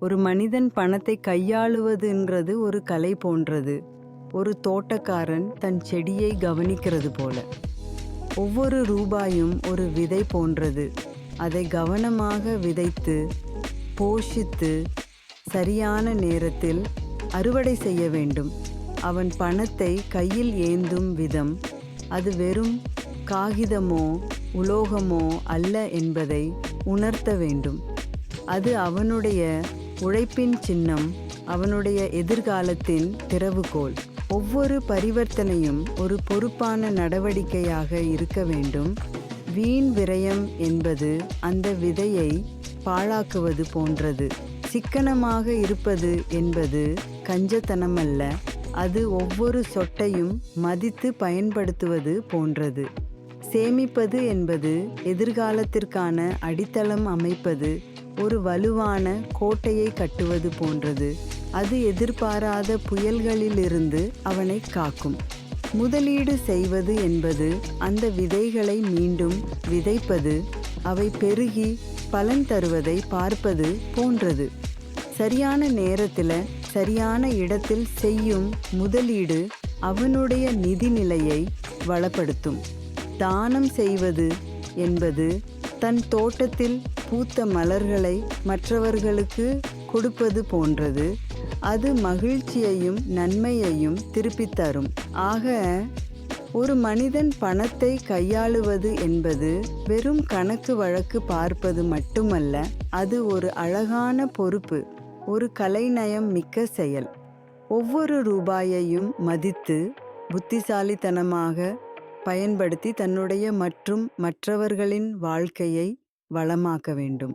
ஒரு மனிதன் பணத்தை கையாளுவதுங்கிறது ஒரு கலை போன்றது. ஒரு தோட்டக்காரன் தன் செடியை கவனிக்கிறது போல. ஒவ்வொரு ரூபாயும் ஒரு விதை போன்றது. அதை கவனமாக விதைத்து, போஷித்து, சரியான நேரத்தில் அறுவடை செய்ய வேண்டும். அவன் பணத்தை கையில் ஏந்தும் விதம், அது வெறும் காகிதமோ உலோகமோ அல்ல என்பதை உணர்த்த வேண்டும். அது அவனுடைய உழைப்பின் சின்னம், அவனுடைய எதிர்காலத்தின் திறவுகோல். ஒவ்வொரு பரிவர்த்தனையும் ஒரு பொறுப்பான நடவடிக்கையாக இருக்க வேண்டும். வீண் விரயம் என்பது அந்த விதையை பாழாக்குவது போன்றது. சிக்கனமாக இருப்பது என்பது கஞ்சத்தனமல்ல, அது ஒவ்வொரு சொட்டையும் மதித்து பயன்படுத்துவது போன்றது. சேமிப்பது என்பது எதிர்காலத்திற்கான அடித்தளம் அமைப்பது, ஒரு வலுவான கோட்டையை கட்டுவது போன்றது. அது எதிர்பாராத புயல்களிலிருந்து அவனை காக்கும். முதலீடு செய்வது என்பது அந்த விதைகளை மீண்டும் விதைப்பது, அவை பெருகி பலன் தருவதை பார்ப்பது போன்றது. சரியான நேரத்தில் சரியான இடத்தில் செய்யும் முதலீடு அவனுடைய நிதிநிலையை வளப்படுத்தும். தானம் செய்வது என்பது தன் தோட்டத்தில் பூத்த மலர்களை மற்றவர்களுக்கு கொடுப்பது போன்றது. அது மகிழ்ச்சியையும் நன்மையையும் திருப்பித் தரும். ஆக ஒரு மனிதன் பணத்தை கையாளுவது என்பது வெறும் கணக்கு வழக்கு பார்ப்பது மட்டுமல்ல, அது ஒரு அழகான பொறுப்பு, ஒரு கலைநயம் மிக்க செயல். ஒவ்வொரு ரூபாயையும் மதித்து புத்திசாலித்தனமாக பயன்படுத்தி தன்னுடைய மற்றும் மற்றவர்களின் வாழ்க்கையை வளமாக்க வேண்டும்.